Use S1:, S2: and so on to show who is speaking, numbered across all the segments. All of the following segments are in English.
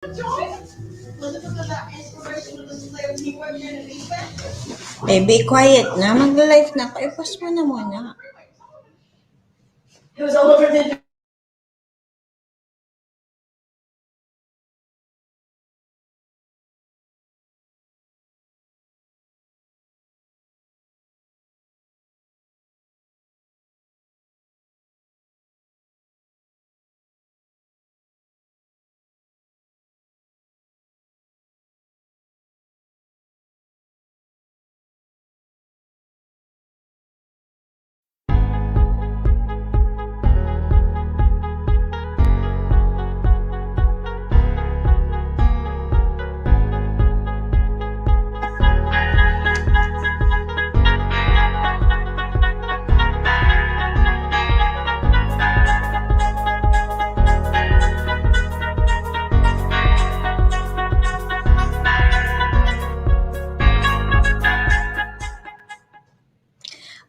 S1: Eh, be quiet na. Mag-live na. Paipas mo na muna.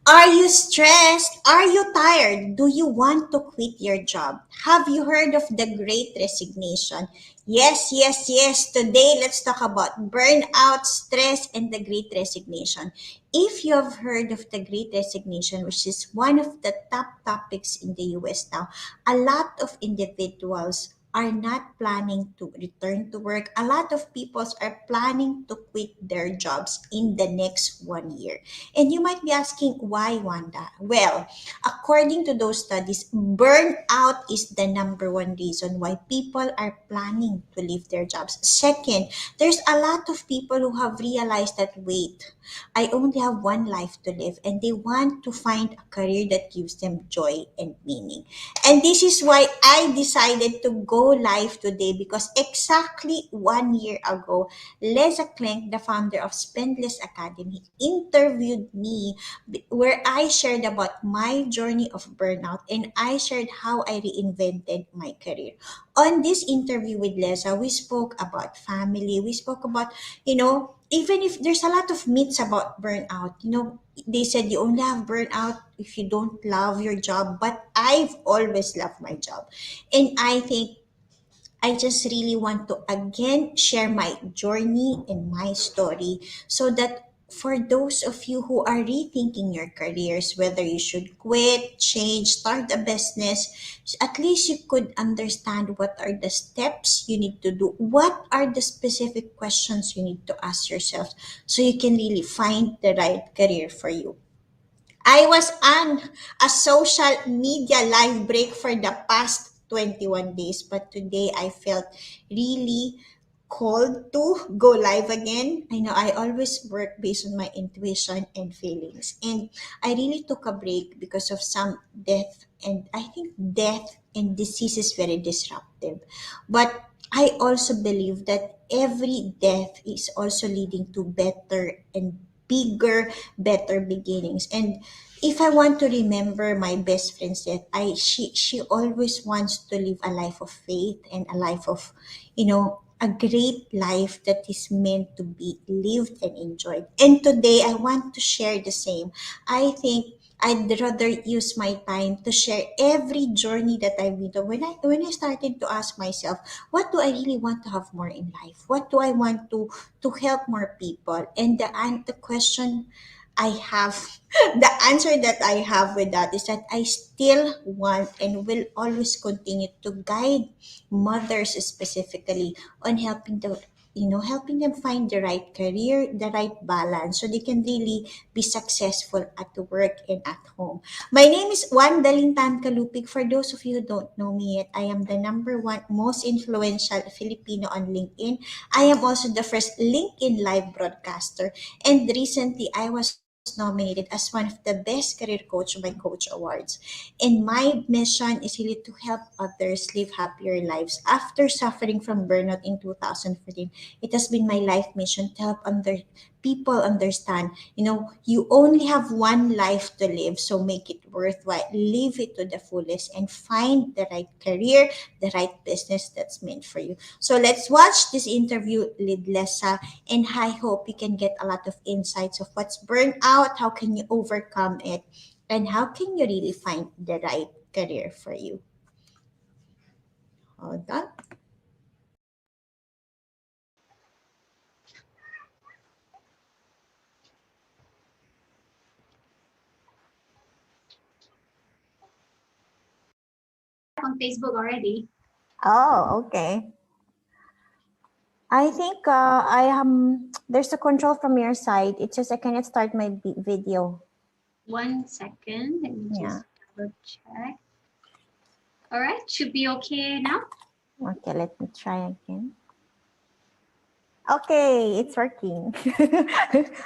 S1: Are you stressed? Are you tired? Do you want to quit your job? Have you heard of the great resignation? Yes, yes, yes. Today, let's talk about burnout, stress, and the great resignation. If you have heard of the great resignation, which is one of the top topics in the US now, a lot of individuals are not planning to return to work. A lot of people are planning to quit their jobs in the next 1 year. And you might be asking, why, Wanda? Well, according to those studies, burnout is the number one reason why people are planning to leave their jobs. Second, there's a lot of people who have realized that, wait, I only have one life to live, and they want to find a career that gives them joy and meaning. And this is why I decided to go live today, because exactly 1 year ago, Leza Klenk, the founder of Spendless Academy, interviewed me where I shared about my journey of burnout, and I shared how I reinvented my career. On this interview with Leza, we spoke about family, we spoke about, even if there's a lot of myths about burnout, they said you only have burnout if you don't love your job, but I've always loved my job. And I think I just really want to again share my journey and my story, so that for those of you who are rethinking your careers, whether you should quit, change, start a business, at least you could understand what are the steps you need to do, what are the specific questions you need to ask yourself, so you can really find the right career for you. I was on a social media live break for the past 21 days, but today I felt really called to go live again. I know I always work based on my intuition and feelings. And I really took a break because of some death. And I think death and disease is very disruptive. But I also believe that every death is also leading to better and bigger, better beginnings. And if I want to remember my best friend's death, she always wants to live a life of faith and a life of, a great life that is meant to be lived and enjoyed. And today I want to share the same. I think I'd rather use my time to share every journey that I've been to. When I started to ask myself, what do I really want to have more in life? What do I want to help more people? And the question I have, the answer that I have with that is that I still want and will always continue to guide mothers specifically on helping them find the right career, the right balance, so they can really be successful at work and at home. My name is Wanda Lintan Kalupig. For those of you who don't know me yet, I am the number one most influential Filipino on LinkedIn. I am also the first LinkedIn live broadcaster, and recently I was nominated as one of the best career coach by Coach Awards. And my mission is really to help others live happier lives after suffering from burnout in 2014. It has been my life mission to help people understand, you only have one life to live, so make it worthwhile, live it to the fullest, and find the right career, the right business that's meant for you. So let's watch this interview with Lessa, and I hope you can get a lot of insights of what's burnout, how can you overcome it, and how can you really find the right career for you. Hold on.
S2: Facebook already.
S1: Oh, okay. I think I am. There's a control from your side. It's just I cannot start my video.
S2: 1 second. Let me
S1: Yeah.
S2: just double check. All right, should be okay now.
S1: Okay, let me try again. Okay, it's working.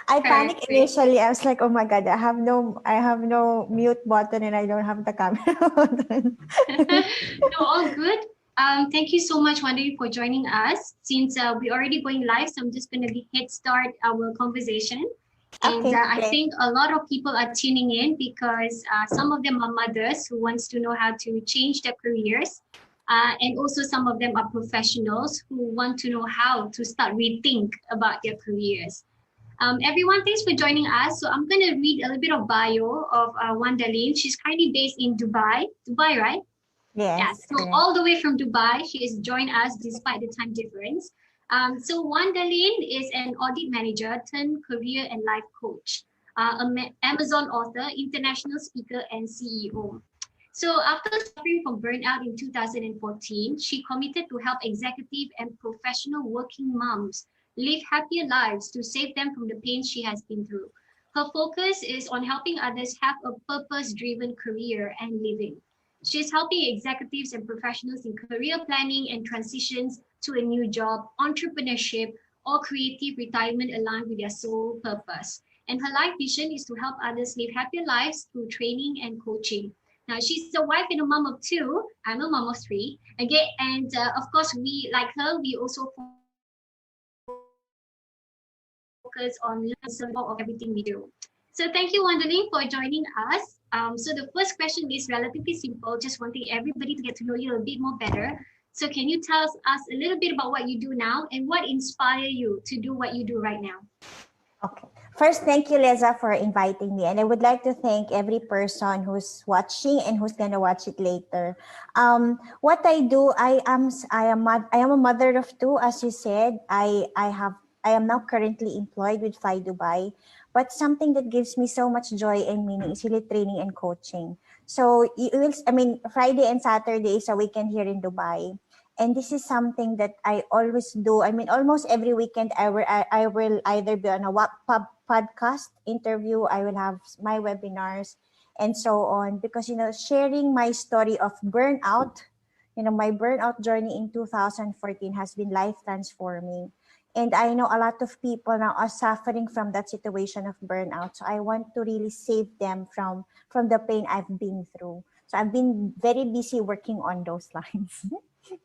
S1: I panicked
S2: Perfect.
S1: initially. I was like, "Oh my god, I have no mute button and I don't have the camera button."
S2: No, all good. Thank you so much, Wandering, for joining us. Since we're already going live, so I'm just going to be head start our conversation. And
S1: Okay,
S2: I
S1: great.
S2: think a lot of people are tuning in because some of them are mothers who wants to know how to change their careers. And also some of them are professionals who want to know how to start rethink about their careers. Everyone, thanks for joining us. So I'm going to read a little bit of bio of Wandalin. She's currently based in Dubai. Dubai, right? Yeah,
S1: Yes,
S2: so
S1: correct.
S2: all the way from Dubai, she has joined us despite the time difference. So Wanda Lin is an audit manager turned career and life coach, Amazon author, international speaker, and CEO. So after suffering from burnout in 2014, she committed to help executive and professional working moms live happier lives to save them from the pain she has been through. Her focus is on helping others have a purpose-driven career and living. She's helping executives and professionals in career planning and transitions to a new job, entrepreneurship, or creative retirement aligned with their sole purpose. And her life vision is to help others live happier lives through training and coaching. Now, she's a wife and a mom of two. I'm a mom of three. Okay, and of course, we like her. We also focus on learning and serving people of everything we do. So thank you, Wandeling, for joining us. So the first question is relatively simple. Just wanting everybody to get to know you a bit more better. So can you tell us a little bit about what you do now and what inspire you to do what you do right now?
S1: Okay. First, thank you, Leza, for inviting me. And I would like to thank every person who's watching and who's gonna watch it later. What I do, I am a mother of two, as you said. I am now currently employed with Fly Dubai, but something that gives me so much joy and meaning is really training and coaching. So you will, I mean, Friday and Saturday is a weekend here in Dubai, and this is something that I always do. I mean, almost every weekend, I will either be on a podcast interview, I will have my webinars, and so on. Because sharing my story of burnout, my burnout journey in 2014 has been life transforming. And I know a lot of people now are suffering from that situation of burnout. So I want to really save them from the pain I've been through. So I've been very busy working on those lines.
S2: I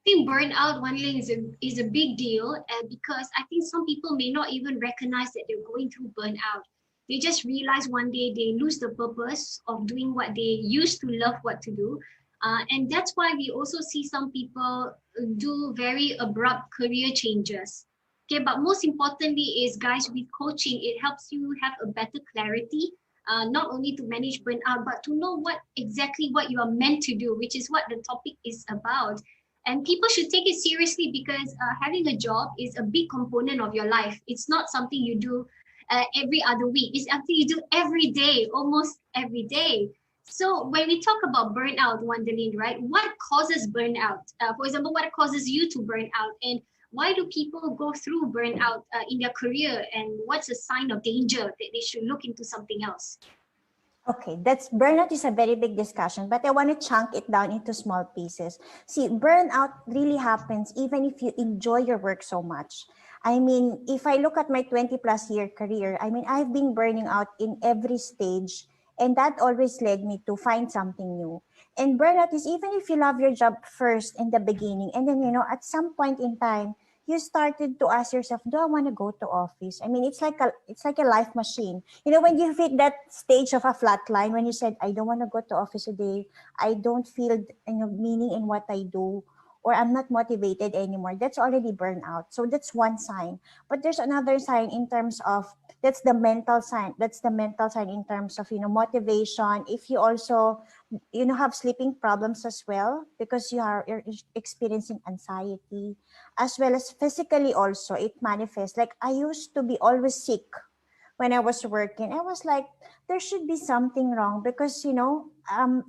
S2: think burnout one is a big deal because I think some people may not even recognize that they're going through burnout. They just realize one day they lose the purpose of doing what they used to love what to do. And that's why we also see some people do very abrupt career changes. Okay, but most importantly is guys with coaching, it helps you have a better clarity, not only to manage burnout, but to know what exactly what you are meant to do, which is what the topic is about. And people should take it seriously because having a job is a big component of your life. It's not something you do every other week. It's something you do every day, almost every day. So when we talk about burnout, Wandeline, right? What causes burnout? For example, what causes you to burn out, and why do people go through burnout in their career? And what's a sign of danger that they should look into something else?
S1: Okay, that's burnout is a very big discussion, but I want to chunk it down into small pieces. See, burnout really happens even if you enjoy your work so much. I mean, if I look at my 20 plus year career, I mean, I've been burning out in every stage, and that always led me to find something new. And burnout is even if you love your job first in the beginning, and then, at some point in time, you started to ask yourself, do I want to go to office? I mean, it's like a life machine. When you hit that stage of a flat line, when you said, I don't want to go to office today, I don't feel meaning in what I do, or I'm not motivated anymore, that's already burnout. So that's one sign. But there's another sign in terms of, that's the mental sign. That's the mental sign in terms of, motivation. If you also, have sleeping problems as well, because you're experiencing anxiety, as well as physically also, it manifests. Like I used to be always sick when I was working. I was like, there should be something wrong because,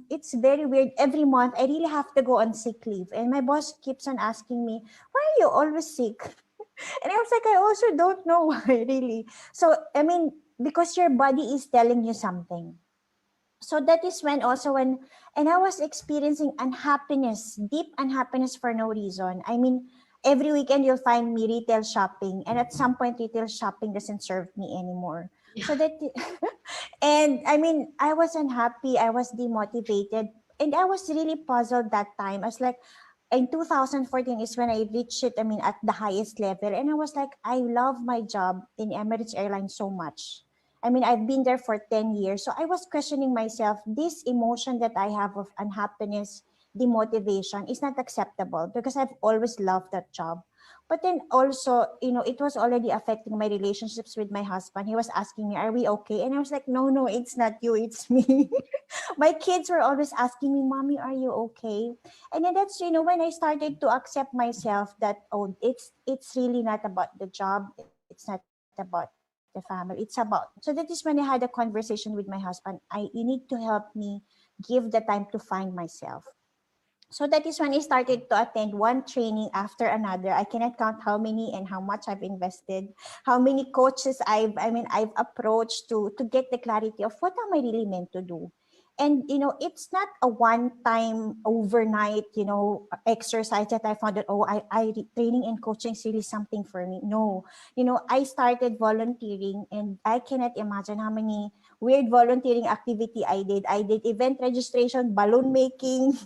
S1: it's very weird. Every month, I really have to go on sick leave. And my boss keeps on asking me, why are you always sick? And I was like, I also don't know why, really. So, I mean, because your body is telling you something. So that is when also when and I was experiencing unhappiness, deep unhappiness for no reason. I mean, every weekend you'll find me retail shopping, and at some point retail shopping doesn't serve me anymore.
S2: Yeah.
S1: So that and I mean, I was unhappy, I was demotivated, and I was really puzzled that time. I was like, in 2014 is when I reached it, I mean, at the highest level. And I was like, I love my job in Emirates Airlines so much. I mean, I've been there for 10 years. So I was questioning myself, this emotion that I have of unhappiness, demotivation is not acceptable because I've always loved that job. But then also, it was already affecting my relationships with my husband. He was asking me, are we okay? And I was like, no, no, it's not you, it's me. My kids were always asking me, Mommy, are you okay? And then that's, when I started to accept myself that, oh, it's really not about the job, it's not about the family, it's about me. So that is when I had a conversation with my husband. You need to help me give the time to find myself. So that is when I started to attend one training after another. I cannot count how many and how much I've invested, how many coaches I've approached to get the clarity of what am I really meant to do. And it's not a one time overnight, exercise that I found that, oh, training and coaching is really something for me. No, I started volunteering, and I cannot imagine how many weird volunteering activity I did. I did event registration, balloon making.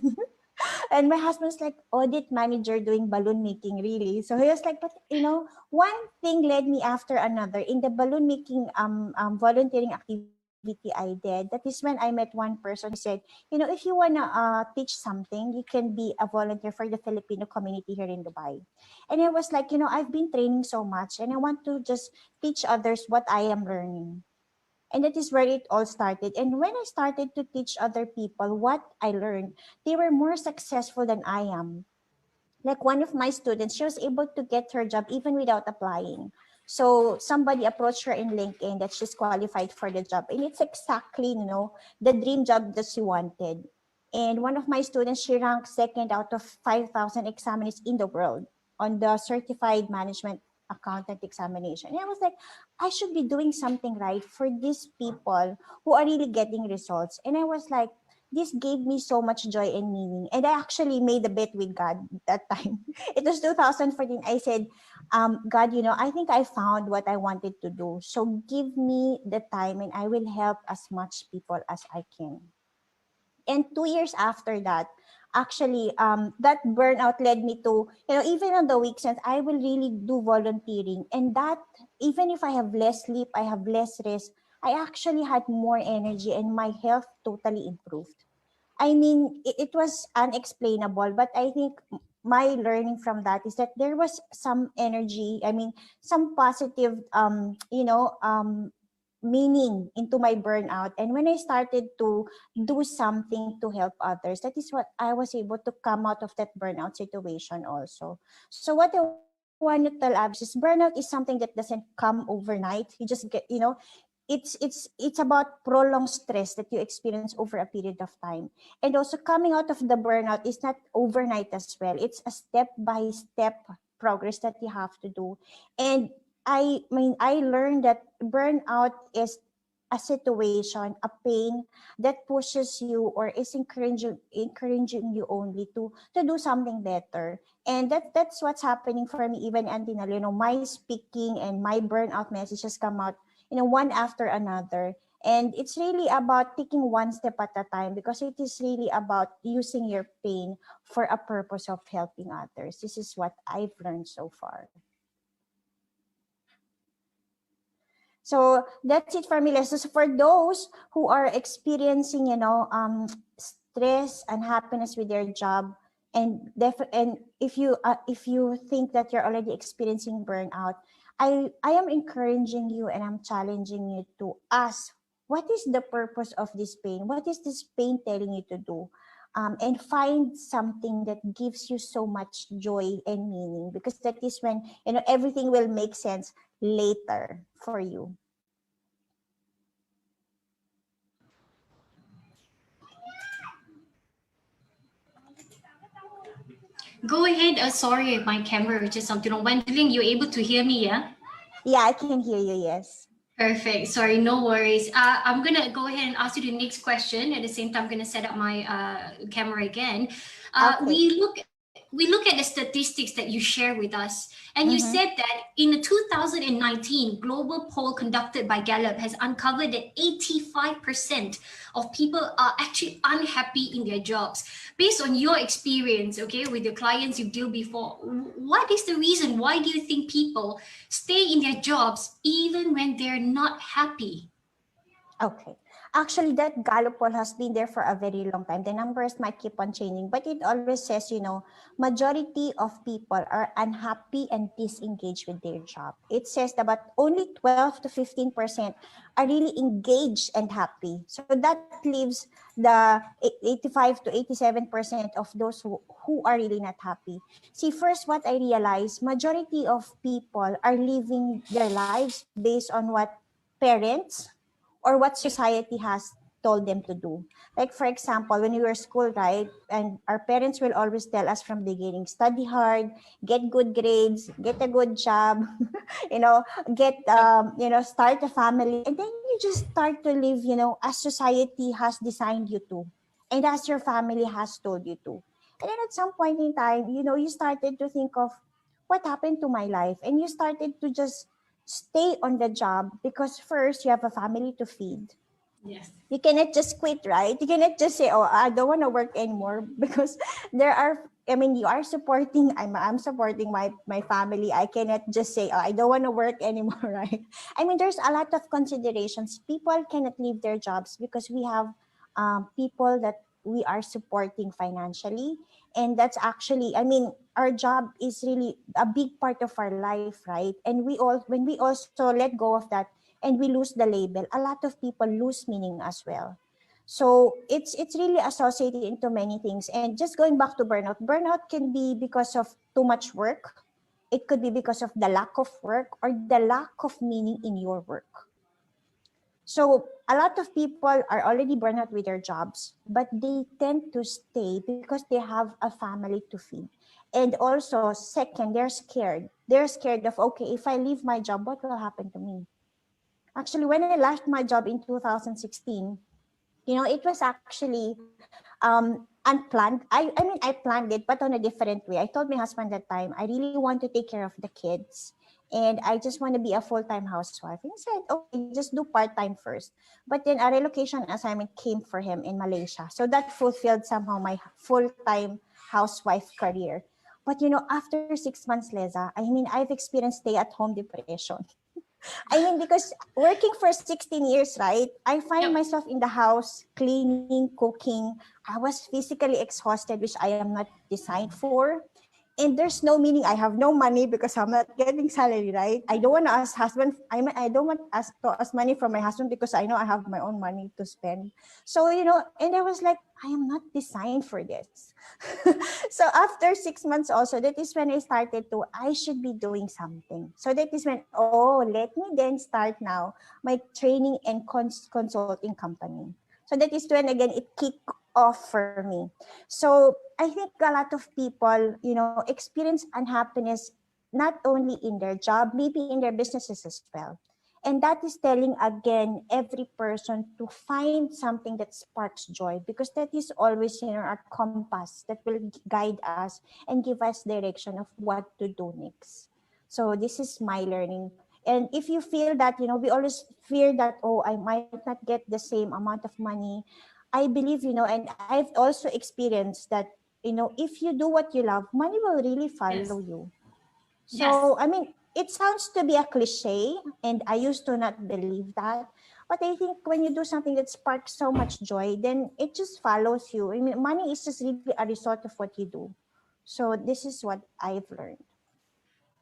S1: And my husband's like, audit manager doing balloon making, really? So he was like, but one thing led me after another. In the balloon making volunteering activity I did, that is when I met one person who said, if you wanna teach something, you can be a volunteer for the Filipino community here in Dubai. And I was like, I've been training so much, and I want to just teach others what I am learning. And that is where it all started. And when I started to teach other people what I learned, they were more successful than I am. Like one of my students, she was able to get her job even without applying. So somebody approached her in LinkedIn that she's qualified for the job. And it's exactly, the dream job that she wanted. And one of my students, she ranked second out of 5,000 examinees in the world on the certified management accountant examination. And I was like, I should be doing something right for these people who are really getting results. And I was like, this gave me so much joy and meaning. And I actually made a bet with God that time. It was 2014. I said, God, I think I found what I wanted to do. So give me the time and I will help as much people as I can. And 2 years after that, actually, that burnout led me to, even on the weekends, I will really do volunteering. And that, even if I have less sleep, I have less rest, I actually had more energy and my health totally improved. I mean, it was unexplainable, but I think my learning from that is that there was some energy. I mean, some positive, meaning into my burnout. And when I started to do something to help others, that is what I was able to come out of that burnout situation also. So what I want to tell others is burnout is something that doesn't come overnight. You just get, it's about prolonged stress that you experience over a period of time. And also coming out of the burnout is not overnight as well. It's a step by step progress that you have to do. And I learned that burnout is a situation, a pain that pushes you or is encouraging you only to do something better. And that's what's happening for me even until now. My speaking and my burnout messages come out, one after another. And it's really about taking one step at a time because it is really about using your pain for a purpose of helping others. This is what I've learned so far. So that's it for me, Lisa. So for those who are experiencing, stress and happiness with their job, and if you think that you're already experiencing burnout, I am encouraging you and I'm challenging you to ask, what is the purpose of this pain? What is this pain telling you to do? And find something that gives you so much joy and meaning, because that is when everything will make sense later for you.
S2: Go ahead. Sorry, my camera just something on. Wendelin, you're able to hear me, yeah?
S1: Yeah, I can hear you. Yes.
S2: Perfect. Sorry, no worries. I'm gonna go ahead and ask you the next question. At the same time, I'm gonna set up my camera again.
S1: Okay.
S2: We look at the statistics that you share with us, and you said
S1: Mm-hmm.
S2: that in the 2019 global poll conducted by Gallup has uncovered that 85% of people are actually unhappy in their jobs. Based on your experience, okay, with the clients you deal before, what is the reason? Why do you think people stay in their jobs even when they're not happy?
S1: Okay. Actually, that Gallup poll has been there for a very long time. The numbers might keep on changing, but it always says, majority of people are unhappy and disengaged with their job. It says that about only 12 to 15% are really engaged and happy. So that leaves the 85 to 87% of those who are really not happy. See, first, what I realized, majority of people are living their lives based on what parents or what
S2: Yep.
S1: society has told them to do. Like for example, when we were school, right? And our parents will always tell us from the beginning, study hard, get good grades, get a good job, you know, get
S2: Yep.
S1: start a family, and then you just start to live, as society has designed you to, and as your family has told you to. And then at some point in time, you started to think of what happened to my life, and you started to just stay on the job because first you have a family to feed.
S2: Yes.
S1: You cannot just quit, right? You cannot just say, "Oh, I don't want to work anymore," because there are. I mean, you are supporting. I'm supporting my family. I cannot just say, "Oh, I don't want to work anymore," right? I mean, there's a lot of considerations. People cannot leave their jobs because we have people that we are supporting financially, and that's actually. I mean, our job is really a big part of our life, right? And when we also let go of that and we lose the label, a lot of people lose meaning as well. So it's really associated into many things. And just going back to burnout, burnout can be because of too much work. It could be because of the lack of work or the lack of meaning in your work. So a lot of people are already burned out with their jobs, but they tend to stay because they have a family to feed. And also, second, they're scared. They're scared of, okay, if I leave my job, what will happen to me? Actually, when I left my job in 2016, it was actually unplanned. I mean, I planned it, but on a different way. I told my husband that time, I really want to take care of the kids. And I just want to be a full-time housewife. And he said, okay, just do part-time first. But then a relocation assignment came for him in Malaysia. So that fulfilled somehow my full-time housewife career. But after 6 months, Leza, I mean, I've experienced stay-at-home depression. I mean, because working for 16 years, right? I find
S2: Yep.
S1: myself in the house, cleaning, cooking. I was physically exhausted, which I am not designed for. And there's no meaning. I have no money because I'm not getting salary, right? I don't want to ask husband. I mean, I don't want to ask money from my husband because I know I have my own money to spend. So and I was like, I am not designed for this. So after 6 months, also that is when I started to. I should be doing something. So that is when, let me then start now my training and consulting company. So that is when again it kicked off for me. So I think a lot of people, experience unhappiness not only in their job, maybe in their businesses as well. And that is telling again every person to find something that sparks joy, because that is always our compass that will guide us and give us direction of what to do next. So this is my learning. And if you feel that, we always fear that, I might not get the same amount of money. I believe, and I've also experienced that, if you do what you love, money will really follow
S2: Yes.
S1: you.
S2: Yes.
S1: So, I mean, it sounds to be a cliche, and I used to not believe that. But I think when you do something that sparks so much joy, then it just follows you. I mean, money is just really a result of what you do. So, this is what I've learned.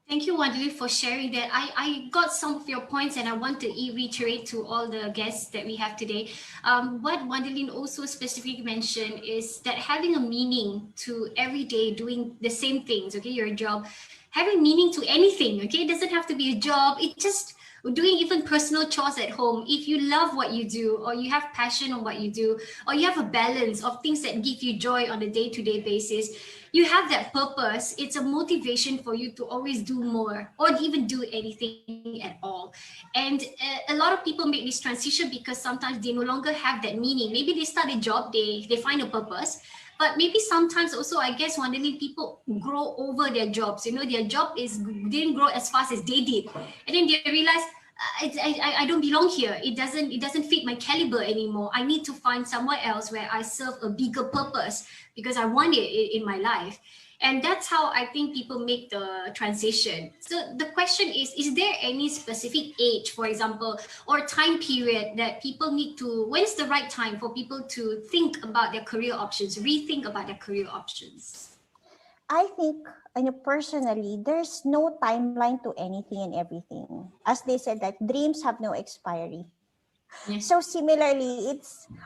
S2: Thank you, Wandery, for sharing that. I got some of your points and I want to reiterate to all the guests that we have today. What Wandelin also specifically mentioned is that having a meaning to every day doing the same things, okay, your job, having meaning to anything, okay, it doesn't have to be a job, it just doing even personal chores at home. If you love what you do, or you have passion on what you do, or you have a balance of things that give you joy on a day-to-day basis, you have that purpose, it's a motivation for you to always do more or even do anything at all. And a lot of people make this transition because sometimes they no longer have that meaning. Maybe they start a job, they find a purpose, but maybe sometimes also, I guess, wondering, people grow over their jobs. Their job is didn't grow as fast as they did, and then they realize, I don't belong here. It doesn't fit my caliber anymore. I need to find somewhere else where I serve a bigger purpose because I want it in my life. And that's how I think people make the transition. So the question is there any specific age, for example, or time period that people need to, when's the right time for people to think about their career options, rethink about their career options?
S1: I think, personally, there's no timeline to anything and everything. As they said, that dreams have no expiry.
S2: Yeah.
S1: So similarly,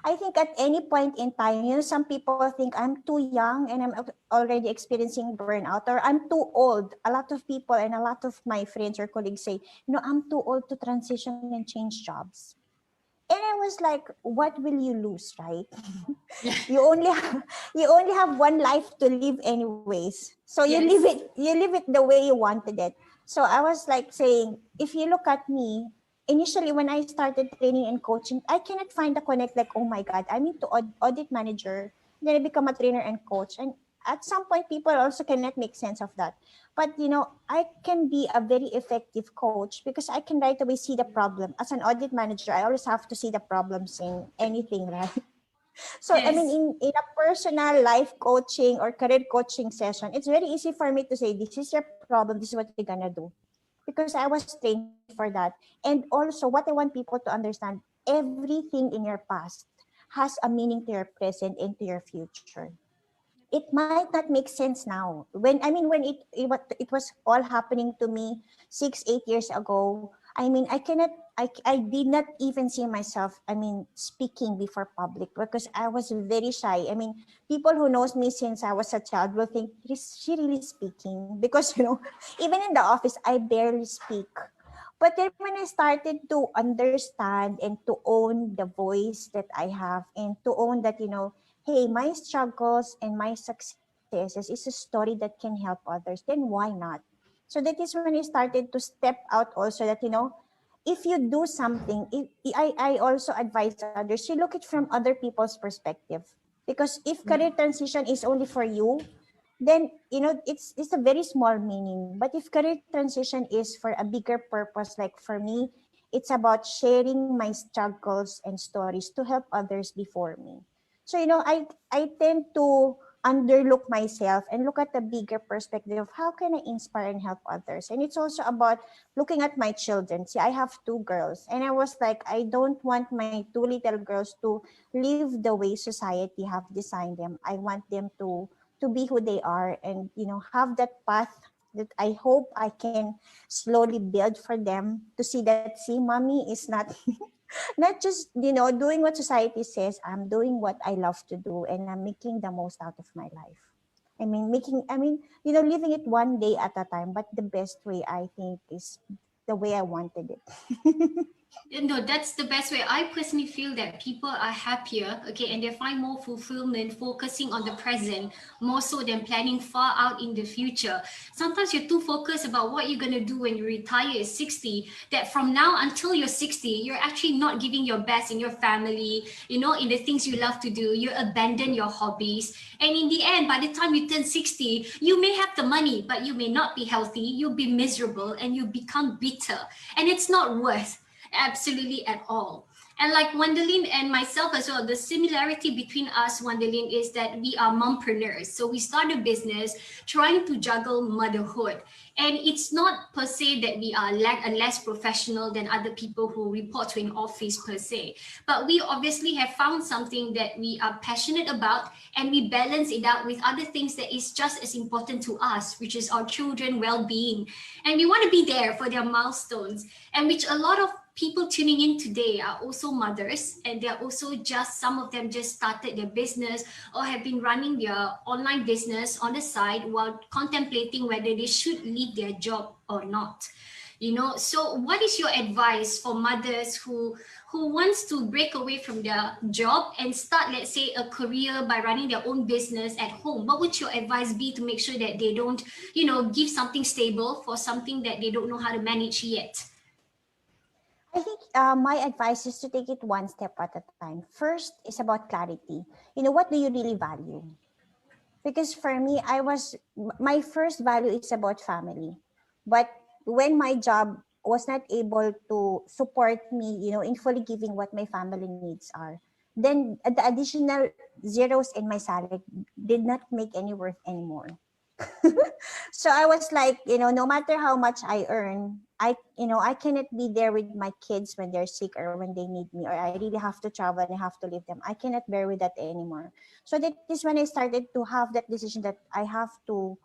S1: I think at any point in time, some people think I'm too young and I'm already experiencing burnout, or I'm too old. A lot of people and a lot of my friends or colleagues say, I'm too old to transition and change jobs. And I was like, what will you lose, right?
S2: Yeah.
S1: you only have, you only have one life to live anyways, so
S2: Yes.
S1: you live it the way you wanted it. So I was like saying, if you look at me, initially when I started training and coaching, I cannot find the connect, like, oh my god, I'm into audit manager, then I become a trainer and coach. And at some point people also cannot make sense of that. But I can be a very effective coach because I can right away see the problem. As an audit manager, I always have to see the problems in anything, right? So, I mean,
S2: Yes.
S1: in a personal life coaching or career coaching session, it's very easy for me to say, this is your problem, this is what you're gonna do. Because I was trained for that. And also, what I want people to understand, everything in your past has a meaning to your present and to your future. It might not make sense now. When it was all happening to me 6 8 years ago, I did not even see myself, speaking before public, because I was very shy. People who knows me since I was a child will think, is she really speaking? Because even in the office I barely speak. But then when I started to understand and to own the voice that I have, and to own that, hey, my struggles and my successes is a story that can help others, then why not? So that is when I started to step out also, that, if you do something, I also advise others, you look it from other people's perspective. Because if career
S2: Yeah.
S1: transition is only for you, then it's a very small meaning. But if career transition is for a bigger purpose, like for me, it's about sharing my struggles and stories to help others before me. So I tend to underlook myself and look at the bigger perspective of how can I inspire and help others. And it's also about looking at my children. See, I have two girls, and I was like, I don't want my two little girls to live the way society have designed them. I want them to be who they are, and have that path that I hope I can slowly build for them, to see that, see, mommy is not not just doing what society says. I'm doing what I love to do, and I'm making the most out of my life. Living it one day at a time, but the best way, I think, is the way I wanted it.
S2: No, that's the best way. I personally feel that people are happier, okay, and they find more fulfillment focusing on the present more so than planning far out in the future. Sometimes you're too focused about what you're going to do when you retire at 60, that from now until you're 60, you're actually not giving your best in your family, in the things you love to do. You abandon your hobbies. And in the end, by the time you turn 60, you may have the money, but you may not be healthy. You'll be miserable and you become bitter. And it's not worth absolutely at all. And like Wendelin and myself as well, the similarity between us, Wendelin, is that we are mompreneurs. So we start a business trying to juggle motherhood. And it's not per se that we are less professional than other people who report to an office per se. But we obviously have found something that we are passionate about, and we balance it out with other things that is just as important to us, which is our children well-being. And we want to be there for their milestones, and which a lot of people tuning in today are also mothers, and they're also just, some of them just started their business or have been running their online business on the side while contemplating whether they should leave their job or not. So what is your advice for mothers who wants to break away from their job and start, let's say, a career by running their own business at home? What would your advice be to make sure that they don't, give something stable for something that they don't know how to manage yet?
S1: I think my advice is to take it one step at a time. First is about clarity. What do you really value? Because for me, my first value is about family. But when my job was not able to support me, in fully giving what my family needs are, then the additional zeros in my salary did not make any worth anymore. So I was like, no matter how much I earn, I cannot be there with my kids when they're sick or when they need me, or I really have to travel and I have to leave them. I cannot bear with that anymore. So that is when I started to have that decision that I have to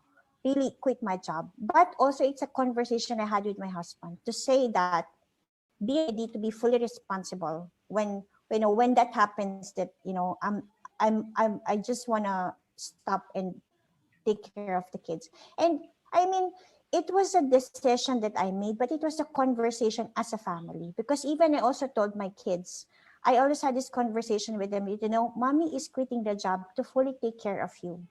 S1: really quit my job. But also it's a conversation I had with my husband to say that be ready to be fully responsible when when that happens, that I just wanna stop and take care of the kids. And I mean, it was a decision that I made, but it was a conversation as a family. Because even I also told my kids, I always had this conversation with them, mommy is quitting the job to fully take care of you.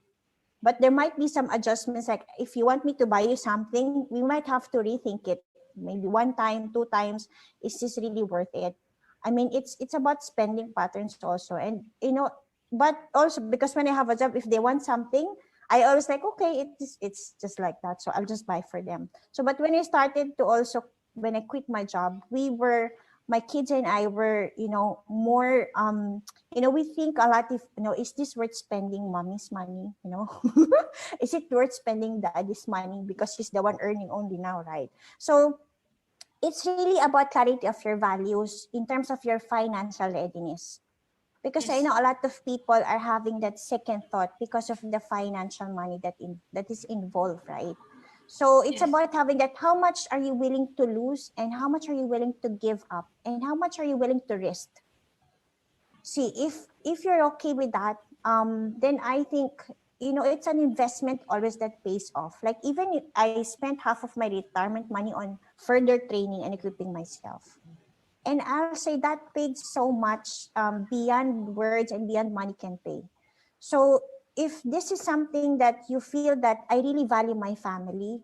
S1: But there might be some adjustments, like if you want me to buy you something, we might have to rethink it. Maybe one time, two times, is this really worth it? I mean, it's about spending patterns also. And but also because when I have a job, if they want something, I always like, okay, it's just like that, so I'll just buy for them. So but when I started to also, when I quit my job, my kids and I were, more we think a lot, if is this worth spending mommy's money, is it worth spending daddy's money, because he's the one earning only now, right? So it's really about clarity of your values in terms of your financial readiness, because I
S2: Yes.
S1: know a lot of people are having that second thought because of the financial money that is involved, right? So it's
S2: Yes.
S1: about having that, how much are you willing to lose and how much are you willing to give up and how much are you willing to risk. See, if you're okay with that, then I think, it's an investment always that pays off. Like, even if I spent half of my retirement money on further training and equipping myself, and I'll say that paid so much, beyond words and beyond money can pay. So if this is something that you feel that I really value my family,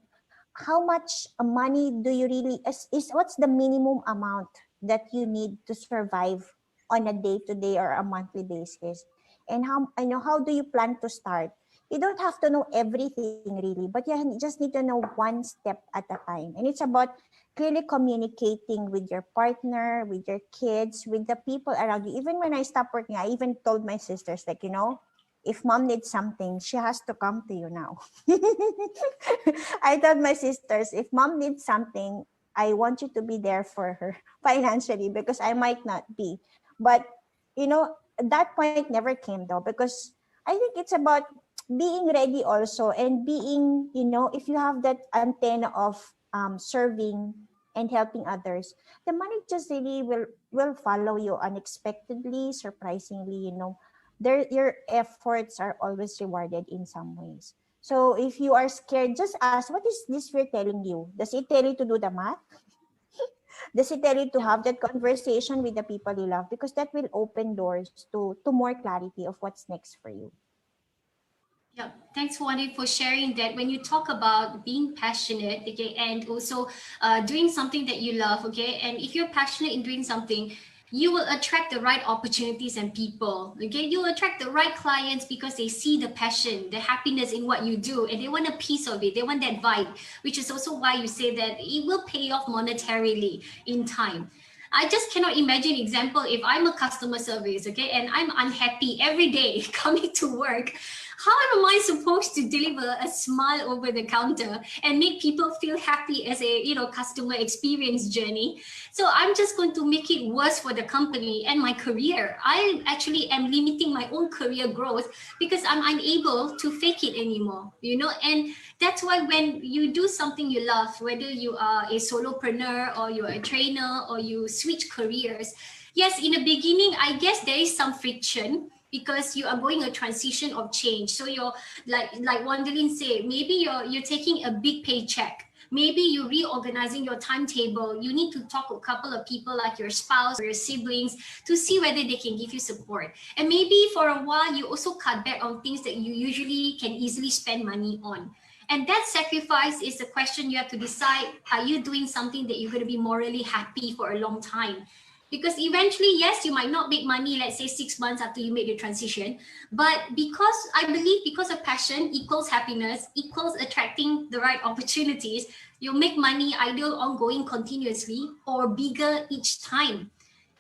S1: how much money do you really is what's the minimum amount that you need to survive on a day-to-day or a monthly basis? And how do you plan to start? You don't have to know everything really, but you just need to know one step at a time. And it's about clearly communicating with your partner, with your kids, with the people around you. Even when I stopped working, I even told my sisters, like, if mom needs something, she has to come to you now. I told my sisters, if mom needs something, I want you to be there for her financially, because I might not be. But, that point never came though, because I think it's about being ready also, and being, if you have that antenna of serving and helping others, the money just really will follow you unexpectedly, surprisingly, your efforts are always rewarded in some ways. So if you are scared, just ask, what is this fear telling you? Does it tell you to do the math? Does it tell you to
S2: Yeah.
S1: have that conversation with the people you love? Because that will open doors to more clarity of what's next for you.
S2: Yeah, thanks for Wani for sharing that. When you talk about being passionate, okay, and also doing something that you love, okay, and if you're passionate in doing something, you will attract the right opportunities and people, okay. You'll attract the right clients because they see the passion, the happiness in what you do, and they want a piece of it. They want that vibe, which is also why you say that it will pay off monetarily in time. I just cannot imagine example if I'm a customer service, okay, and I'm unhappy every day coming to work. How am I supposed to deliver a smile over the counter and make people feel happy as a customer experience journey? So I'm just going to make it worse for the company and my career. I actually am limiting my own career growth because I'm unable to fake it anymore. And that's why when you do something you love, whether you are a solopreneur or you're a trainer or you switch careers, yes, in the beginning, I guess there is some friction because you are going a transition of change. So you're like Wandelin said, maybe you're taking a big paycheck, maybe you're reorganizing your timetable. You need to talk to a couple of people like your spouse or your siblings to see whether they can give you support. And maybe for a while, you also cut back on things that you usually can easily spend money on. And that sacrifice is the question you have to decide, are you doing something that you're going to be morally happy for a long time? Because eventually, yes, you might not make money, let's say 6 months after you make the transition. But because I believe because of passion equals happiness, equals attracting the right opportunities, you'll make money either ongoing continuously or bigger each time.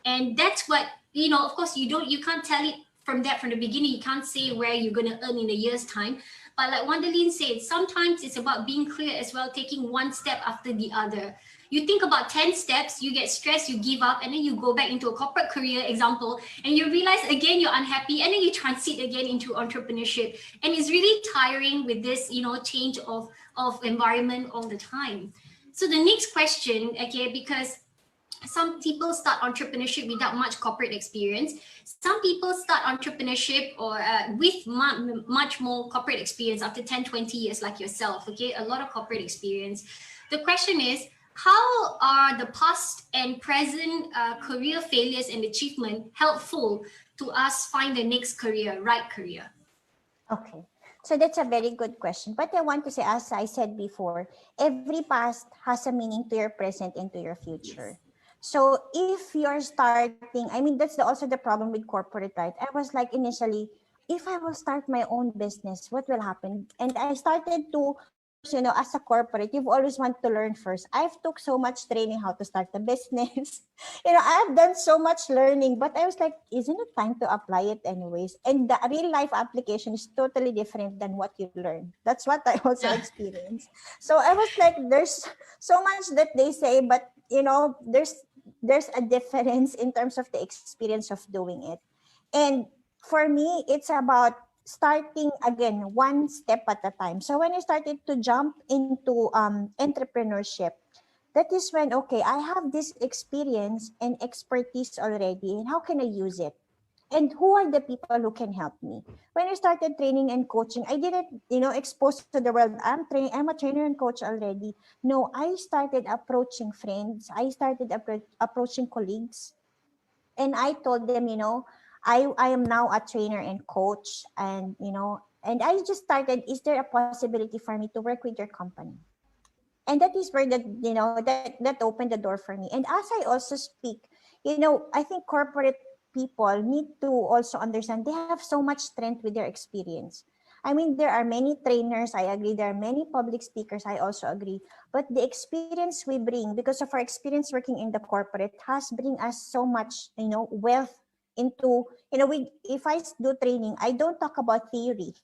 S2: And that's what, of course, you can't tell it from the beginning. You can't say where you're going to earn in a year's time. But like Wanderlin said, sometimes it's about being clear as well, taking one step after the other. You think about 10 steps, you get stressed, you give up, and then you go back into a corporate career example, and you realize again you're unhappy, and then you transit again into entrepreneurship. And it's really tiring with this, change of environment all the time. So the next question, okay, because some people start entrepreneurship without much corporate experience. Some people start entrepreneurship or with much more corporate experience after 10, 20 years, like yourself. Okay, a lot of corporate experience. The question is, how are the past and present career failures and achievement helpful to us find the next career, right career?
S1: Okay. So that's a very good question. But I want to say, as I said before, every past has a meaning to your present and to your future.
S2: Yes.
S1: So if you're starting, I mean, that's also the problem with corporate, right? I was like initially, if I will start my own business, what will happen? And I started to, of course, as a corporate, you've always want to learn first. I've took so much training how to start a business. I've done so much learning, but I was like, isn't it time to apply it anyways? And the real life application is totally different than what you learn. That's what I also
S2: Yeah.
S1: experienced. So I was like, there's so much that they say, but there's a difference in terms of the experience of doing it. And for me, it's about starting again one step at a time. So when I started to jump into entrepreneurship, that is when, okay, I have this experience and expertise already, and how can I use it? And who are the people who can help me? When I started training and coaching, I didn't, expose to the world. I'm a trainer and coach already. No, I started approaching friends. I started approaching colleagues, and I told them, I am now a trainer and coach, and and I just started. Is there a possibility for me to work with your company? And that is where that opened the door for me. And as I also speak, I think corporate people need to also understand they have so much strength with their experience. I mean, there are many trainers, I agree, there are many public speakers, I also agree, but the experience we bring because of our experience working in the corporate has bring us so much wealth into if I do training, I don't talk about theory.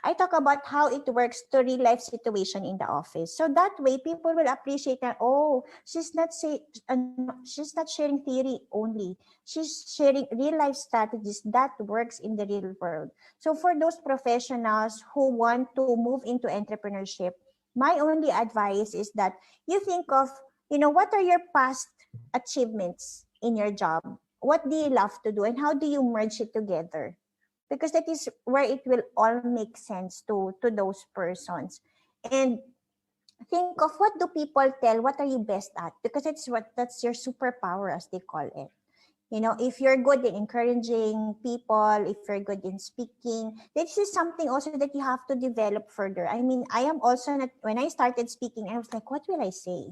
S1: I talk about how it works to real life situation in the office. So that way, people will appreciate that. Oh, she's not sharing theory only. She's sharing real life strategies that works in the real world. So for those professionals who want to move into entrepreneurship, my only advice is that you think of, what are your past achievements in your job? What do you love to do, and how do you merge it together? Because that is where it will all make sense to those persons. And think of, what do people tell, what are you best at? Because that's your superpower, as they call it. If you're good in encouraging people, if you're good in speaking, this is something also that you have to develop further. I mean, I am also not, when I started speaking, I was like, what will I say?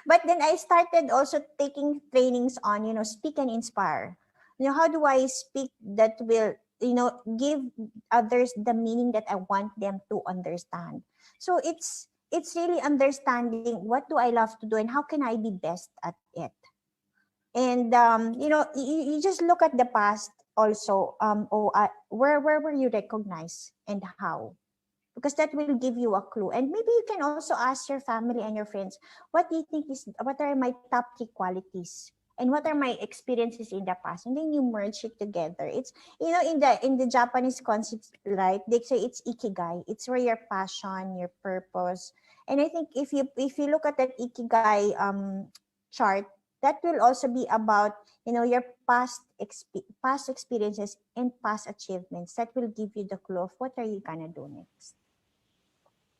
S1: But then I started also taking trainings on, speak and inspire. How do I speak that will, give others the meaning that I want them to understand? So it's really understanding, what do I love to do and how can I be best at it? And you just look at the past also. Where were you recognized and how? Because that will give you a clue. And maybe you can also ask your family and your friends, what are my top three qualities and what are my experiences in the past, and then you merge it together. It's, in the Japanese concept, right, they say it's ikigai. It's where your passion, your purpose. And I think if you look at that ikigai chart, that will also be about, your past experiences and past achievements. That will give you the clue of what are you gonna do next.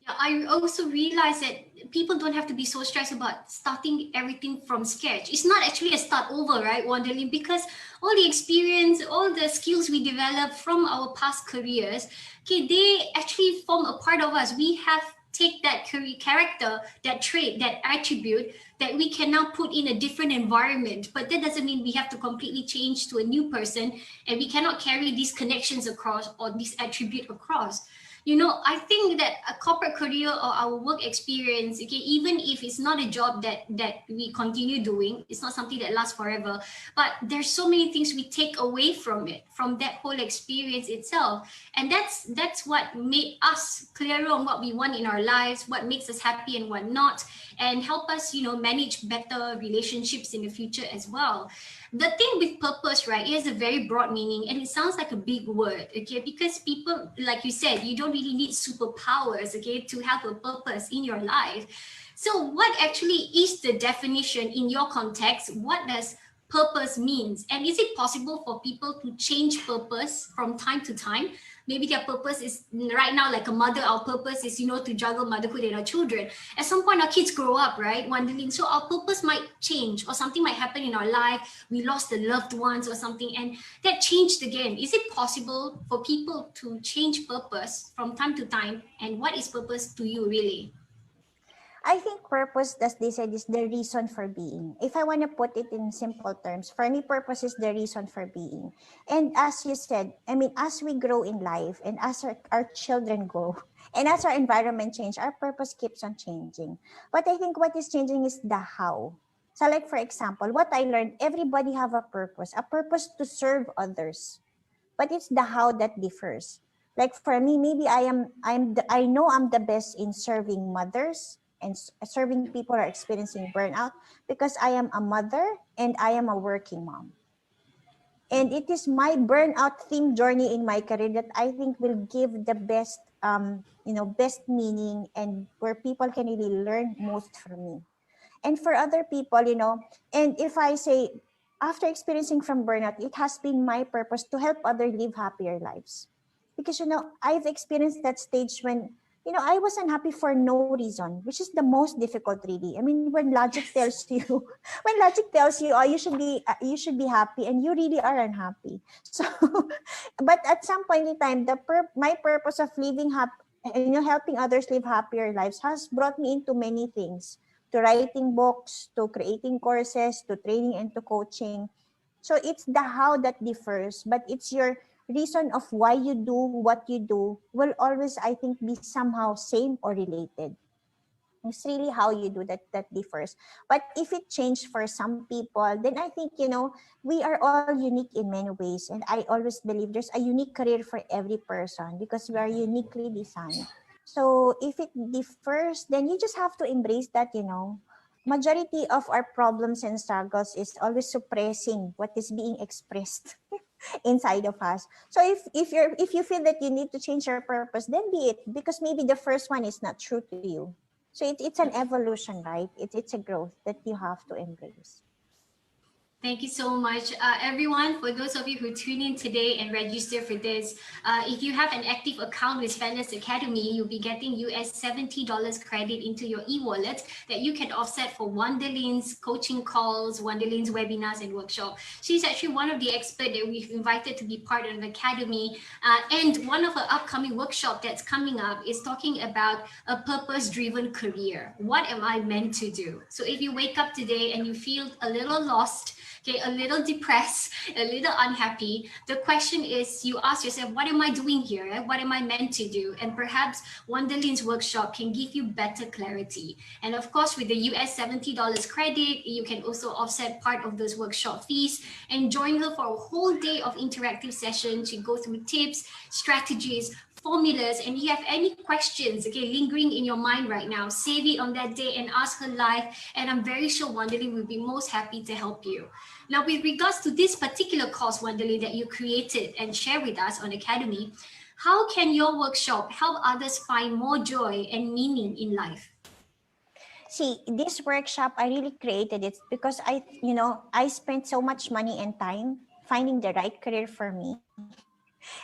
S2: Yeah, I also realized that people don't have to be so stressed about starting everything from scratch. It's not actually a start over, right, Wanderlin? Because all the experience, all the skills we develop from our past careers, okay, they actually form a part of us. We have take that career character, that trait, that attribute that we can now put in a different environment. But that doesn't mean we have to completely change to a new person, and we cannot carry these connections across or this attribute across. I think that a corporate career or our work experience, okay, even if it's not a job that we continue doing, it's not something that lasts forever, but there's so many things we take away from it, from that whole experience itself. And that's what made us clearer on what we want in our lives, what makes us happy and what not, and help us, manage better relationships in the future as well. The thing with purpose, right, it has a very broad meaning and it sounds like a big word, okay? Because people, like you said, you don't really need superpowers, okay, to have a purpose in your life. So, what actually is the definition in your context? What does purpose means? And is it possible for people to change purpose from time to time? Maybe their purpose is right now, like a mother, our purpose is, to juggle motherhood and our children. At some point, our kids grow up, right? Wondering, so our purpose might change or something might happen in our life. We lost the loved ones or something, and that changed again. Is it possible for people to change purpose from time to time? And what is purpose to you, really?
S1: I think purpose, as they said, is the reason for being. If I want to put it in simple terms, for me, purpose is the reason for being. And as you said, I mean, as we grow in life and as our children grow and as our environment change, our purpose keeps on changing. But I think what is changing is the how. So like, for example, what I learned, everybody have a purpose to serve others, but it's the how that differs. Like for me, maybe I know I'm the best in serving mothers and serving people who are experiencing burnout because I am a mother and I am a working mom. And it is my burnout theme journey in my career that I think will give the best best meaning and where people can really learn most from me. And for other people, and if I say, after experiencing from burnout, it has been my purpose to help others live happier lives. Because, I've experienced that stage when, I was unhappy for no reason, which is the most difficult, really. I mean, when logic
S2: Yes.
S1: tells you, when logic tells you, oh, you should be happy, and you really are unhappy. So, but at some point in time, my purpose of living happy, helping others live happier lives has brought me into many things, to writing books, to creating courses, to training and to coaching. So it's the how that differs, but it's your reason of why you do what you do will always, I think, be somehow same or related. It's really how you do that differs. But if it changed for some people, then I think, we are all unique in many ways. And I always believe there's a unique career for every person because we are uniquely designed. So if it differs, then you just have to embrace that. Majority of our problems and struggles is always suppressing what is being expressed inside of us. So if you feel that you need to change your purpose, then be it, because maybe the first one is not true to you. So it's an evolution, right? It's a growth that you have to embrace.
S2: Thank you so much, everyone. For those of you who tune in today and register for this, if you have an active account with Fairness Academy, you'll be getting US $70 credit into your e-wallet that you can offset for Wanderlin's coaching calls, Wanderlin's webinars and workshop. She's actually one of the experts that we've invited to be part of the academy. And one of her upcoming workshop that's coming up is talking about a purpose-driven career. What am I meant to do? So if you wake up today and you feel a little lost, okay, a little depressed, a little unhappy, the question is, you ask yourself, what am I doing here? What am I meant to do? And perhaps Wanderlin's workshop can give you better clarity. And of course, with the US $70 credit, you can also offset part of those workshop fees and join her for a whole day of interactive session to go through tips, strategies, formulas. And if you have any questions, okay, lingering in your mind right now, save it on that day and ask her live. And I'm very sure Wanderlin will be most happy to help you. Now, with regards to this particular course, Wanderlin, that you created and share with us on Academy, how can your workshop help others find more joy and meaning in life?
S1: See, this workshop, I really created it because I spent so much money and time finding the right career for me.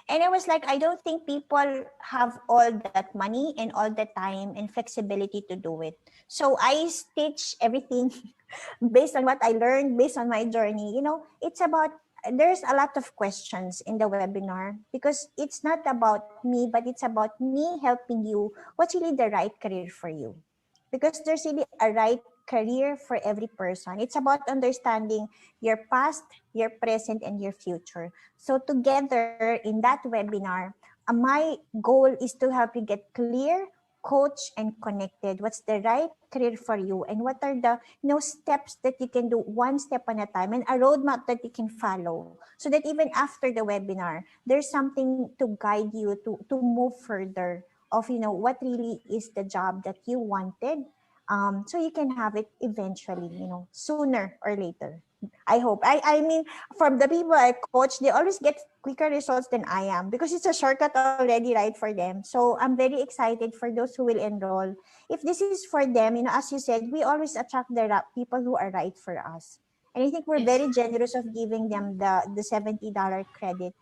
S1: And I was like, I don't think people have all that money and all the time and flexibility to do it. So I stitch everything based on what I learned, based on my journey. It's about, there's a lot of questions in the webinar because it's not about me, but it's about me helping you what's really the right career for you. Because there's really a right career for every person. It's about understanding your past, your present, and your future. So together in that webinar, my goal is to help you get clear, coach, and connected. What's the right career for you, and what are the steps that you can do one step at a time, and a roadmap that you can follow, so that even after the webinar, there's something to guide you to move further of what really is the job that you wanted, so you can have it eventually, sooner or later. I hope. I mean, from the people I coach, they always get quicker results than I am because it's a shortcut already, right, for them. So I'm very excited for those who will enroll. If this is for them, as you said, we always attract the people who are right for us. And I think we're
S2: Yes.
S1: very generous of giving them the $70 credit.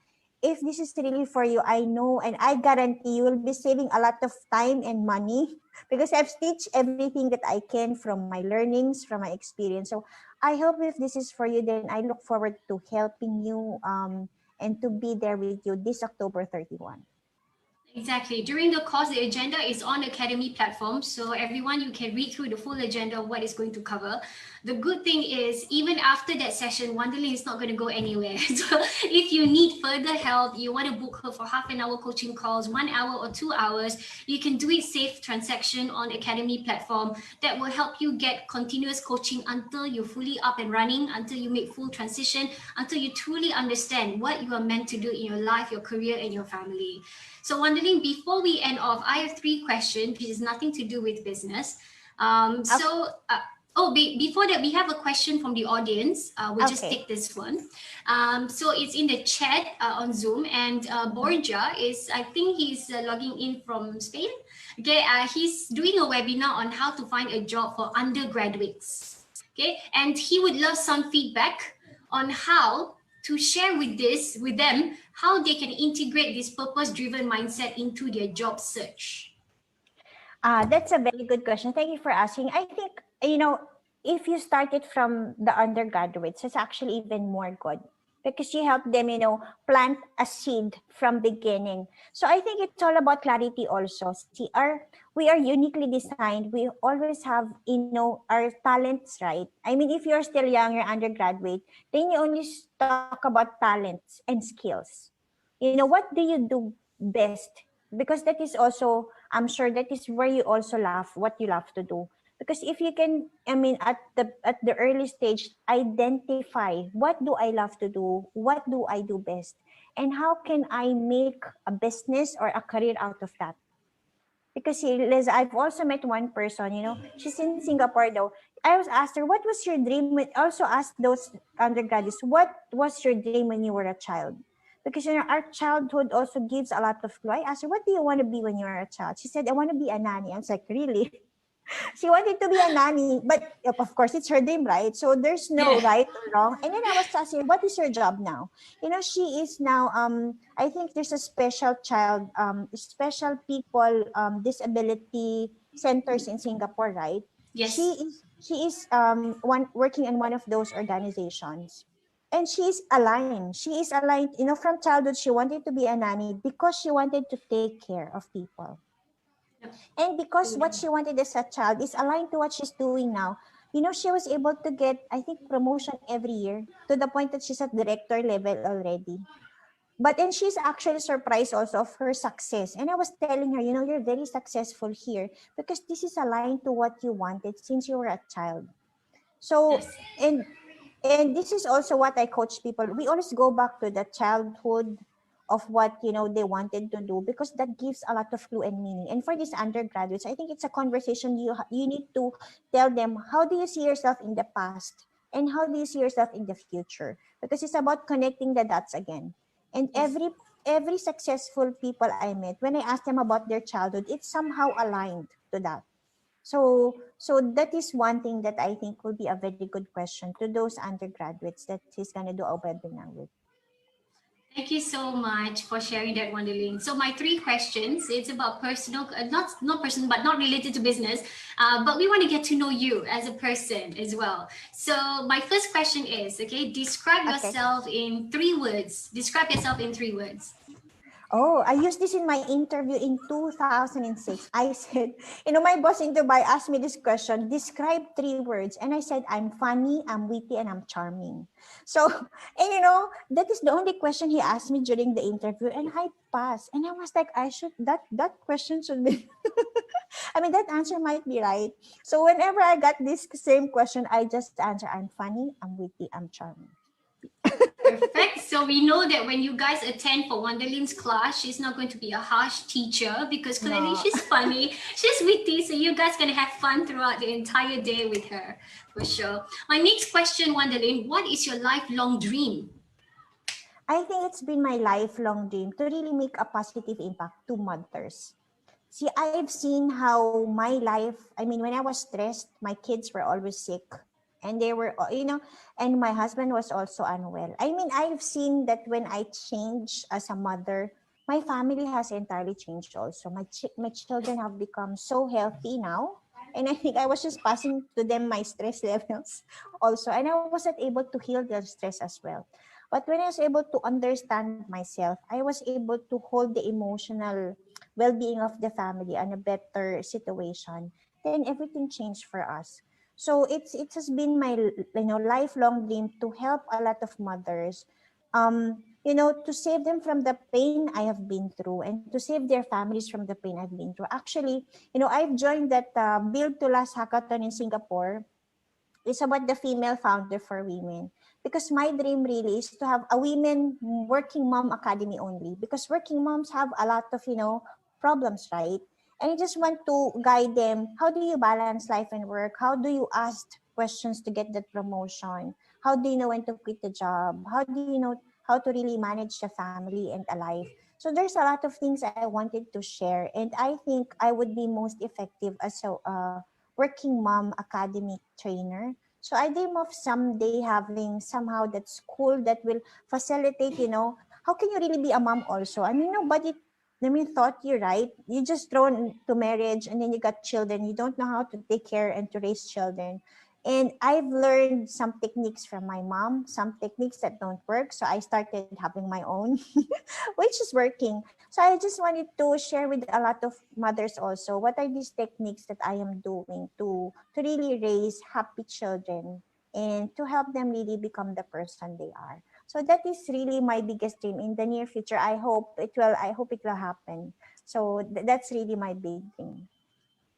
S1: If this is really for you, I know and I guarantee you will be saving a lot of time and money because I've stitched everything that I can from my learnings, from my experience. So I hope if this is for you, then I look forward to helping you and to be there with you this October 31.
S2: Exactly. During the course, the agenda is on Academy platform, so everyone you can read through the full agenda of what it's going to cover. The good thing is, even after that session, Wonderling is not going to go anywhere. So, if you need further help, you want to book her for half an hour coaching calls, 1 hour or 2 hours, you can do it safe transaction on Academy platform. That will help you get continuous coaching until you're fully up and running, until you make full transition, until you truly understand what you are meant to do in your life, your career, and your family. So, Wonderling, before we end off, I have three questions, which is nothing to do with business. Um,
S1: Okay.
S2: so, uh, before that, we have a question from the audience. We'll just
S1: Okay.
S2: take this one. So, it's in the chat on Zoom, and Borja is, I think he's logging in from Spain. Okay, he's doing a webinar on how to find a job for undergraduates. Okay, and he would love some feedback on how to share with them how they can integrate this purpose driven mindset into their job search.
S1: That's a very good question. Thank you for asking. I think, if you started from the undergraduates, it's actually even more good because you help them, plant a seed from beginning. So I think it's all about clarity also. See, we are uniquely designed. We always have, our talents right. I mean, if you're still young, you're undergraduate, then you only talk about talents and skills. What do you do best? Because that is also, I'm sure that is where you also love what you love to do. Because if you can, I mean, at the early stage, identify what do I love to do, what do I do best, and how can I make a business or a career out of that. Because see, Liz, I've also met one person, she's in Singapore though. I was asked her, what was your dream? Also asked those undergraduates, what was your dream when you were a child? Because our childhood also gives a lot of clue. I asked her, what do you want to be when you were a child? She said, I want to be a nanny. I was like, really? She wanted to be a nanny, but of course it's her dream, right? So there's no
S2: Yeah.
S1: right or wrong. And then I was asking, what is your job now? She is now, I think there's a special child, special people, disability centers in Singapore, right?
S2: Yes.
S1: She is one working in one of those organizations. And she is aligned, from childhood she wanted to be a nanny because she wanted to take care of people.
S2: Yep.
S1: And because what
S2: Good.
S1: she wanted as a child is aligned to what she's doing now, she was able to get, I think, promotion every year to the point that she's at director level already. But then she's actually surprised also of her success. And I was telling her, you're very successful here because this is aligned to what you wanted since you were a child. So,
S2: Yes.
S1: and this is also what I coach people. We always go back to the childhood of what they wanted to do because that gives a lot of clue and meaning. And for these undergraduates, I think it's a conversation you need to tell them, how do you see yourself in the past and how do you see yourself in the future? Because it's about connecting the dots again. And
S2: Yes.
S1: every successful people I met, when I ask them about their childhood, it's somehow aligned to that. So that is one thing that I think will be a very good question to those undergraduates that he's gonna do a webinar with.
S2: Thank you so much for sharing that, Wonderlin. So my three questions, it's about personal, not personal, but not related to business. But we want to get to know you as a person as well. So my first question is, okay, describe
S3: Okay.
S2: yourself in 3 words. Describe yourself in 3 words.
S3: Oh, I used this in my interview in 2006. I said, my boss in Dubai asked me this question, describe 3 words. And I said, I'm funny, I'm witty, and I'm charming. So, and that is the only question he asked me during the interview. And I passed. And I was like, that question should be, I mean, that answer might be right. So whenever I got this same question, I just answer, I'm funny, I'm witty, I'm charming.
S2: Perfect. So we know that when you guys attend for Wonderlin's class, she's not going to be a harsh teacher because clearly
S3: No.
S2: she's funny, she's witty, so you guys gonna have fun throughout the entire day with her, for sure. My next question, Wonderlin, what is your lifelong dream?
S3: I think it's been my lifelong dream to really make a positive impact to mothers. See, I've seen how my life, I mean, when I was stressed, my kids were always sick. And they were, and my husband was also unwell. I mean, I've seen that when I change as a mother, my family has entirely changed also. My children have become so healthy now. And I think I was just passing to them my stress levels also. And I wasn't able to heal their stress as well. But when I was able to understand myself, I was able to hold the emotional well-being of the family and a better situation, then everything changed for us. So it has been my lifelong dream to help a lot of mothers, to save them from the pain I have been through and to save their families from the pain I've been through. Actually, I've joined that Build to Last hackathon in Singapore. It's about the female founder for women, because my dream really is to have a women working mom academy only, because working moms have a lot of problems, right? And I just want to guide them. How do you balance life and work? How do you ask questions to get that promotion? How do you know when to quit the job? How do you know how to really manage the family and a life? So there's a lot of things I wanted to share, and I think I would be most effective as a working mom academy trainer. So I dream of someday having somehow that school that will facilitate, how can you really be a mom also? I mean, nobody, thought you right. You just thrown to marriage and then you got children. You don't know how to take care and to raise children. And I've learned some techniques from my mom, some techniques that don't work. So I started having my own, which is working. So I just wanted to share with a lot of mothers also what are these techniques that I am doing to really raise happy children and to help them really become the person they are. So that is really my biggest dream in the near future. I hope it will happen. So that's really my big dream.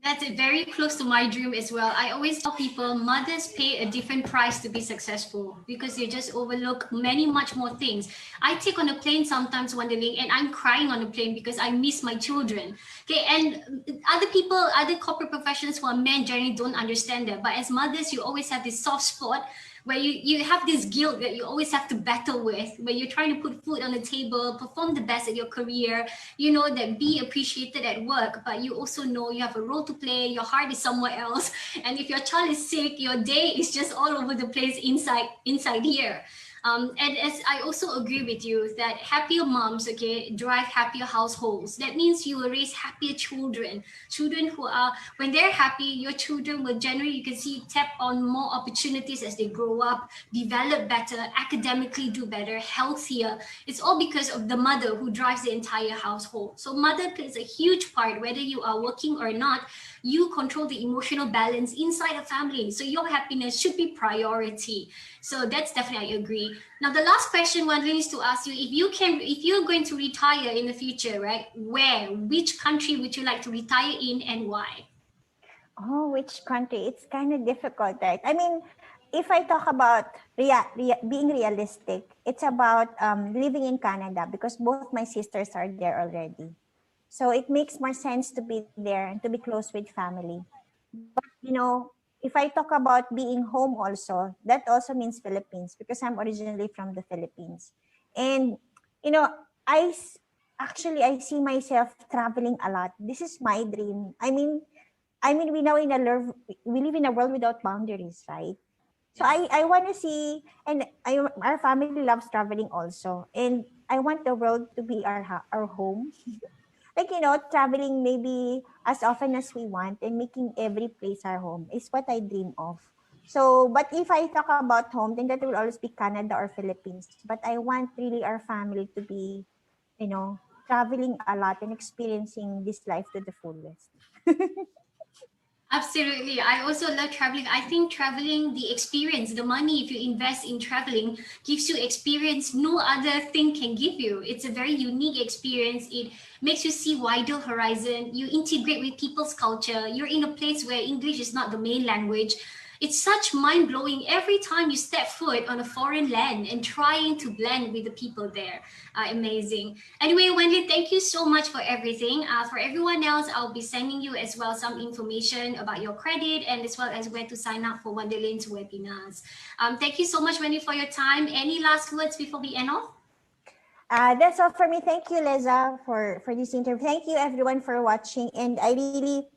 S2: That's very close to my dream as well. I always tell people mothers pay a different price to be successful because they just overlook many much more things. I take on a plane sometimes wondering, and I'm crying on the plane because I miss my children. Okay, and other people, other corporate professionals who are men generally don't understand that. But as mothers, you always have this soft spot where you have this guilt that you always have to battle with, where you're trying to put food on the table, perform the best at your career, that be appreciated at work, but you also know you have a role to play, your heart is somewhere else. And if your child is sick, your day is just all over the place inside here. And as I also agree with you that happier moms, okay, drive happier households. That means you will raise happier children who are, when they're happy, your children will generally, you can see, tap on more opportunities as they grow up, develop better, academically do better, healthier. It's all because of the mother who drives the entire household. So mother plays a huge part, whether you are working or not. You control the emotional balance inside a family. So your happiness should be priority. So that's definitely I agree. Now the last question one is to ask you, if you're going to retire in the future, right? Which country would you like to retire in and why?
S3: Oh, which country? It's kind of difficult, right? I mean, if I talk about being realistic, it's about living in Canada because both my sisters are there already. So it makes more sense to be there and to be close with family. But, if I talk about being home also, that also means Philippines because I'm originally from the Philippines. And, you know, I s- I see myself traveling a lot. This is my dream. I mean, we live in a world without boundaries, right? So
S2: Yes.
S3: I want to see, and our family loves traveling also. And I want the world to be our home. Like, you know, traveling maybe as often as we want and making every place our home is what I dream of. So, but if I talk about home, then that will always be Canada or Philippines. But I want really our family to be, you know, traveling a lot and experiencing this life to the fullest.
S2: Absolutely. I also love traveling. I think traveling, the experience, the money, if you invest in traveling, gives you experience no other thing can give you. It's a very unique experience. It makes you see wider horizon. You integrate with people's culture. You're in a place where English is not the main language. It's such mind blowing every time you step foot on a foreign land and trying to blend with the people there. Amazing. Anyway, Wendy, thank you so much for everything. For everyone else, I'll be sending you as well some information about your credit and as well as where to sign up for Wonderland's webinars. Thank you so much, Wendy, for your time. Any last words before we end off?
S3: That's all for me. Thank you, Leza, for this interview. Thank you, everyone, for watching. And I really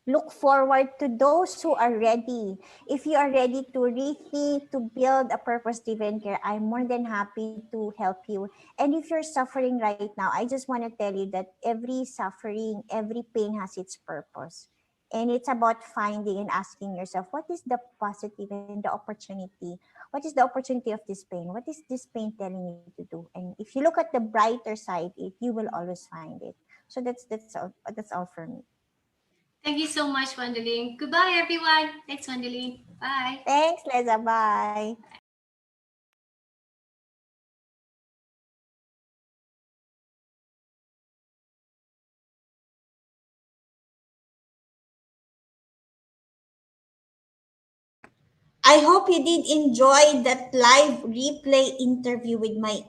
S3: look forward to those who are ready. If you are ready to rethink, to build a purpose-driven care, I'm more than happy to help you. And if you're suffering right now, I just want to tell you that every suffering, every pain has its purpose. And it's about finding and asking yourself, what is the positive and the opportunity? What is the opportunity of this pain? What is this pain telling you to do? And if you look at the brighter side, you will always find it. So that's all for me.
S2: Thank you so much, Wendelin. Goodbye, everyone. Thanks, Wendelin. Bye.
S3: Thanks, Leza. Bye.
S1: I hope you did enjoy that live replay interview with my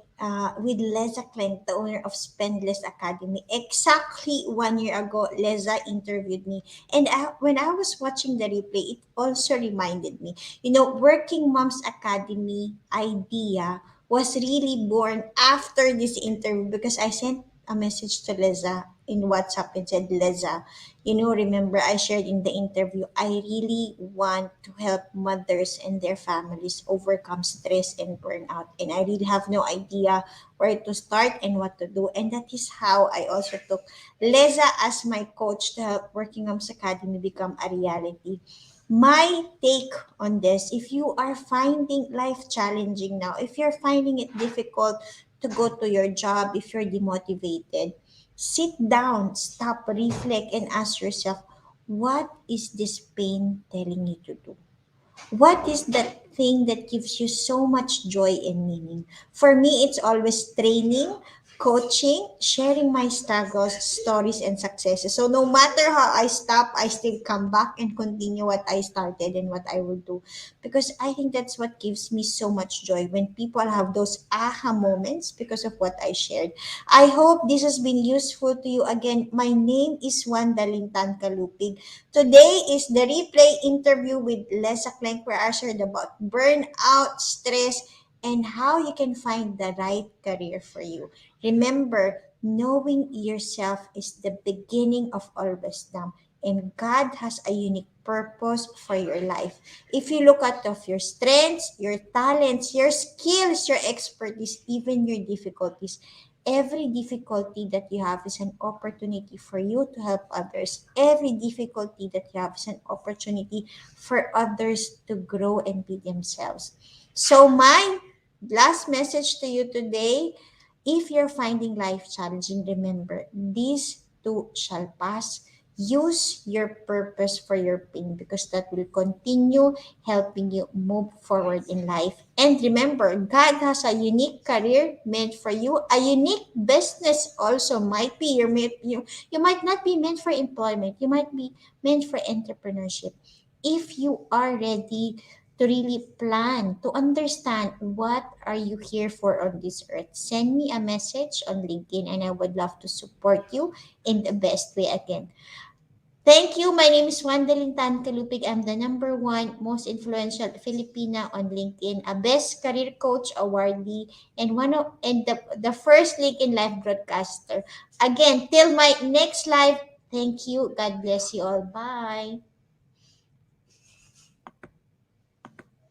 S1: with Leza Klenk, the owner of Spendless Academy. Exactly 1 year ago, Leza interviewed me, and when I was watching the replay, it also reminded me. You know, Working Moms Academy idea was really born after this interview because I sent a message to Leza in WhatsApp and said, Leza, remember I shared in the interview, I really want to help mothers and their families overcome stress and burnout. And I really have no idea where to start and what to do. And that is how I also took Leza as my coach to help Working Moms Academy become a reality. My take on this, if you are finding life challenging now, if you're finding it difficult to go to your job, if you're demotivated, sit down, stop, reflect, and ask yourself, what is this pain telling you to do? What is that thing that gives you so much joy and meaning? For me, it's always training, coaching, sharing my struggles, stories, and successes. So no matter how I stop, I still come back and continue what I started and what I will do. Because I think that's what gives me so much joy when people have those aha moments because of what I shared. I hope this has been useful to you. Again, my name is Wanda Lintan Kalupig. Today is the replay interview with Leza Klenk where I shared about burnout, stress, and how you can find the right career for you. Remember, knowing yourself is the beginning of all wisdom, and God has a unique purpose for your life. If you look at of your strengths, your talents, your skills, your expertise, even your difficulties, every difficulty that you have is an opportunity for you to help others. Every difficulty that you have is an opportunity for others to grow and be themselves. So, my last message to you today, if you're finding life challenging, remember these too shall pass. Use your purpose for your pain because that will continue helping you move forward in life. And remember, God has a unique career meant for you. A unique business also might be you might not be meant for employment. You might be meant for entrepreneurship. If you are ready to really plan, to understand what are you here for on this earth, send me a message on LinkedIn and I would love to support you in the best way again. Thank you. My name is Wandelin Tan Kalupig. I'm the number one most influential Filipina on LinkedIn, a best career coach awardee, and the first LinkedIn live broadcaster. Again, till my next live. Thank you. God bless you all. Bye.